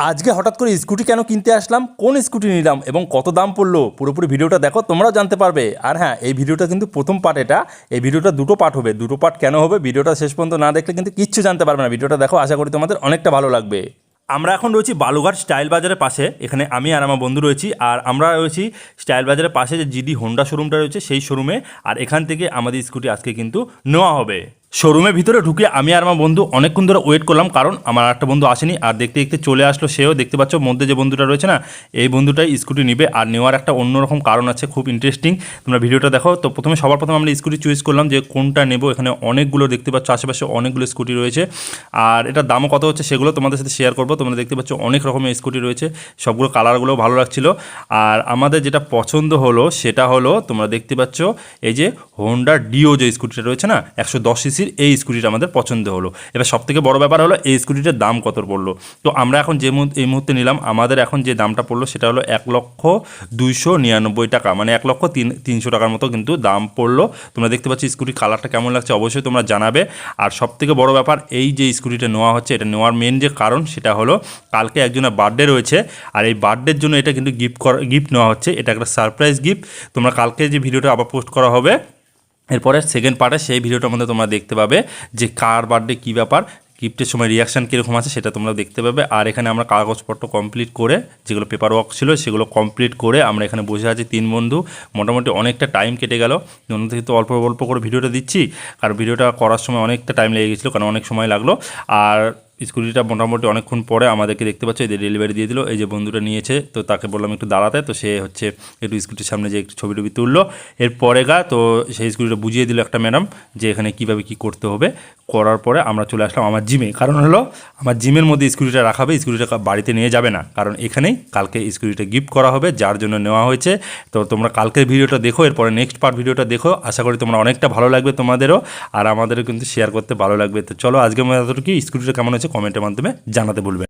আজকে হঠাৎ করে স্কুটি কেন কিনতে আসলাম, কোন স্কুটি নিলাম এবং কত দাম পড়লো, পুরোপুরি ভিডিওটা দেখো, তোমরাও জানতে পারবে। আর হ্যাঁ, এই ভিডিওটা কিন্তু প্রথম পার্ট, এই ভিডিওটা দুটো পার্ট হবে। দুটো পার্ট কেন হবে, ভিডিওটা শেষ পর্যন্ত না দেখলে কিন্তু কিচ্ছু জানতে পারবে না। ভিডিওটা দেখো, আশা করি তোমাদের অনেকটা ভালো লাগবে। আমরা এখন রয়েছি বালুঘাট স্টাইল বাজারের পাশে। এখানে আমি আর আমার বন্ধু রয়েছি, আর আমরা রয়েছি স্টাইল বাজারের পাশে যে জিডি হোন্ডা শোরুমটা রয়েছে সেই শোরুমে। আর এখান থেকে আমাদের স্কুটি আজকে কিন্তু নেওয়া হবে। শোরুমের ভিতরে ঢুকে আমি আর আমার বন্ধু অনেকক্ষণ ধরে ওয়েট করলাম, কারণ আমার একটা বন্ধু আসেনি। আর দেখতে দেখতে চলে আসলো সেও। দেখতে পাচ্ছ মধ্যে যে বন্ধুটা রয়েছে না, এই বন্ধুটাই স্কুটি নিবে। আর নেওয়ার একটা অন্যরকম কারণ আছে, খুব ইন্টারেস্টিং। তোমরা ভিডিওটা দেখো। তো সবার প্রথমে আমরা স্কুটি চয়েস করলাম যে কোনটা নেব। এখানে অনেকগুলো দেখতে পাচ্ছ, আশেপাশে অনেকগুলো স্কুটি রয়েছে। আর এটার দামও কত হচ্ছে সেগুলো তোমাদের সাথে শেয়ার করবো। তোমরা দেখতে পাচ্ছ অনেক রকমের স্কুটি রয়েছে, সবগুলো কালারগুলো ভালো লাগছিল। আর আমাদের যেটা পছন্দ হলো সেটা হলো, তোমরা দেখতে পাচ্ছ এই যে হোন্ডা ডিও যে স্কুটিটা রয়েছে না, 110 সিসির এই স্কুটিটা আমাদের পছন্দ হলো। এবার সবথেকে বড় ব্যাপার হলো এই স্কুটিটার দাম কত পড়লো। তো আমরা এখন এই মুহূর্তে নিলাম, আমাদের এখন যে দামটা পড়লো সেটা হলো 1,299,000 টাকা, মানে 1,03,000 টাকার মতো কিন্তু দাম পড়লো। তোমরা দেখতে পাচ্ছ স্কুটির কালারটা কেমন লাগছে অবশ্যই তোমরা জানাবে। আর সবথেকে বড় ব্যাপার, এই যে স্কুটিটা নেওয়া হচ্ছে, এটা নেওয়ার মেন যে কারণ সেটা হলো কালকে একজনের বার্থডে রয়েছে। আর এই বার্থডের জন্য এটা কিন্তু গিফট নেওয়া হচ্ছে। এটা একটা সারপ্রাইজ গিফট। তোমরা কালকে যে ভিডিওটা আবার পোস্ট করা হবে এরপরে সেকেন্ড পার্টে, সেই ভিডিওটার মধ্যে তোমরা দেখতে পাবে যে কার বার্থডে, কী ব্যাপার, গিফটের সময় রিয়াকশান কীরকম আছে সেটা তোমরা দেখতে পাবে। আর এখানে আমরা কাগজপত্র কমপ্লিট করে, যেগুলো পেপার ওয়ার্ক ছিল সেগুলো কমপ্লিট করে আমরা এখানে বসে আছি তিন বন্ধু। মোটামুটি অনেকটা টাইম কেটে গেল। কিন্তু অল্প অল্প করে ভিডিওটা দিচ্ছি, কারণ ভিডিওটা করার সময় অনেকটা টাইম লেগে গেছিলো, কারণ অনেক সময় লাগলো। আর স্কুটিটা মোটামুটি অনেকক্ষণ পরে আমাদেরকে দেখতে পাচ্ছ, এই যে ডেলিভারি দিয়ে দিল। এই যে বন্ধুটা নিয়েছে, তো তাকে বললাম একটু দাঁড়াতে, তো সে হচ্ছে একটু স্কুটির সামনে যে একটু ছবি টবি তুললো। এরপরে তো সেই স্কুটিটা বুঝিয়ে দিল একটা ম্যাডাম যে এখানে কীভাবে কী করতে হবে। করার পরে আমরা চলে আসলাম আমার জিমে। কারণ হলো আমার জিমের মধ্যে স্কুটিটা রাখা হবে, স্কুটিটা বাড়িতে নিয়ে যাবে না, কারণ এখানেই কালকে স্কুটিটা গিফট করা হবে, যার জন্য নেওয়া হয়েছে। তো তোমরা কালকের ভিডিওটা দেখো, এরপরে নেক্সট পার্ট ভিডিওটা দেখো। আশা করি তোমরা অনেকটা ভালো লাগবে তোমাদেরও, আর আমাদেরও কিন্তু শেয়ার করতে ভালো লাগবে। তো চলো আজকে এতটুকু। স্কুটিটা কেমন হয়েছে কমেন্টের মাধ্যমে জানাতে ভুলবেন।